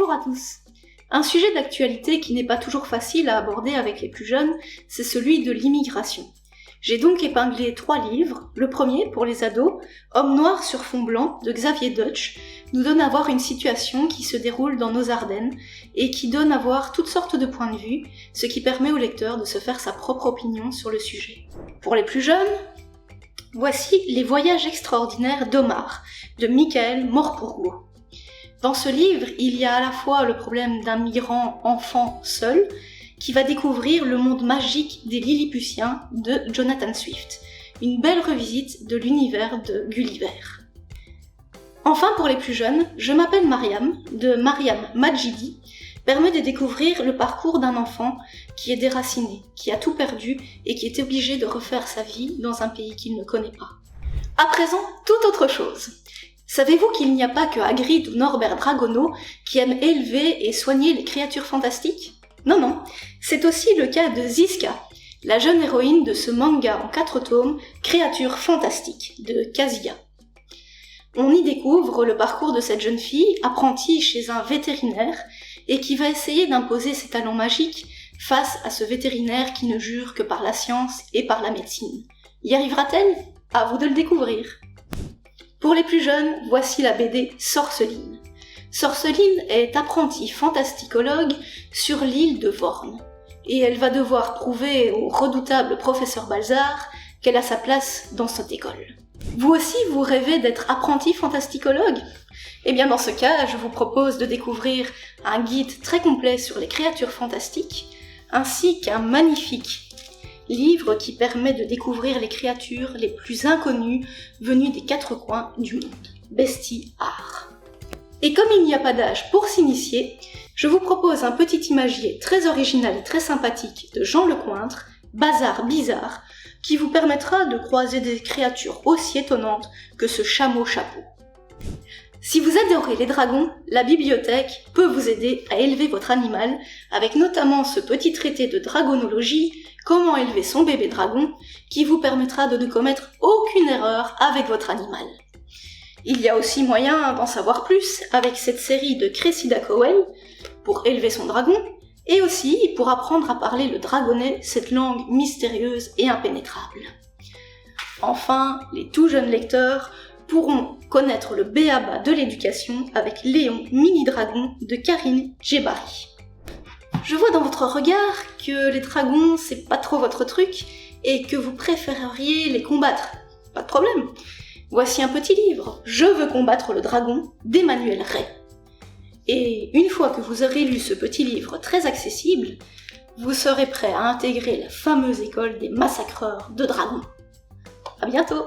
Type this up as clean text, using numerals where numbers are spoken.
Bonjour à tous. Un sujet d'actualité qui n'est pas toujours facile à aborder avec les plus jeunes, c'est celui de l'immigration. J'ai donc épinglé 3 livres. Le premier, pour les ados, Homme noir sur fond blanc, de Xavier Deutsch, nous donne à voir une situation qui se déroule dans nos Ardennes et qui donne à voir toutes sortes de points de vue, ce qui permet au lecteur de se faire sa propre opinion sur le sujet. Pour les plus jeunes, voici Les voyages extraordinaires d'Omar, de Michael Morpurgo. Dans ce livre, il y a à la fois le problème d'un migrant enfant seul, qui va découvrir le monde magique des Lilliputiens de Jonathan Swift, une belle revisite de l'univers de Gulliver. Enfin, pour les plus jeunes, Je m'appelle Mariam, de Mariam Majidi, permet de découvrir le parcours d'un enfant qui est déraciné, qui a tout perdu et qui est obligé de refaire sa vie dans un pays qu'il ne connaît pas. À présent, toute autre chose. Savez-vous qu'il n'y a pas que Hagrid ou Norbert Dragono qui aiment élever et soigner les créatures fantastiques ? Non, c'est aussi le cas de Ziska, la jeune héroïne de ce manga en 4 tomes, Créatures fantastiques, de Kazuya. On y découvre le parcours de cette jeune fille, apprentie chez un vétérinaire, et qui va essayer d'imposer ses talents magiques face à ce vétérinaire qui ne jure que par la science et par la médecine. Y arrivera-t-elle ? À vous de le découvrir. Pour les plus jeunes, voici la BD Sorceline. Sorceline est apprentie fantasticologue sur l'île de Vorn, et elle va devoir prouver au redoutable professeur Balzar qu'elle a sa place dans cette école. Vous aussi, vous rêvez d'être apprenti fantasticologue ? Eh bien dans ce cas, je vous propose de découvrir un guide très complet sur les créatures fantastiques, ainsi qu'un magnifique livre qui permet de découvrir les créatures les plus inconnues venues des 4 coins du monde, Bestiaire. Et comme il n'y a pas d'âge pour s'initier, je vous propose un petit imagier très original et très sympathique de Jean Lecointre, Bazar Bizarre, qui vous permettra de croiser des créatures aussi étonnantes que ce chameau chapeau. Si vous adorez les dragons, la bibliothèque peut vous aider à élever votre animal, avec notamment ce petit traité de dragonologie, Comment élever son bébé dragon, qui vous permettra de ne commettre aucune erreur avec votre animal. Il y a aussi moyen d'en savoir plus avec cette série de Cressida Cowell, pour élever son dragon, et aussi pour apprendre à parler le dragonais, cette langue mystérieuse et impénétrable. Enfin, les tout jeunes lecteurs pourront connaître le b.a.-ba de l'éducation avec Léon Mini-Dragon de Karine Djebari. Je vois dans votre regard que les dragons c'est pas trop votre truc et que vous préféreriez les combattre. Pas de problème. Voici un petit livre, Je veux combattre le dragon, d'Emmanuel Ray. Et une fois que vous aurez lu ce petit livre très accessible, vous serez prêt à intégrer la fameuse école des massacreurs de dragons. À bientôt!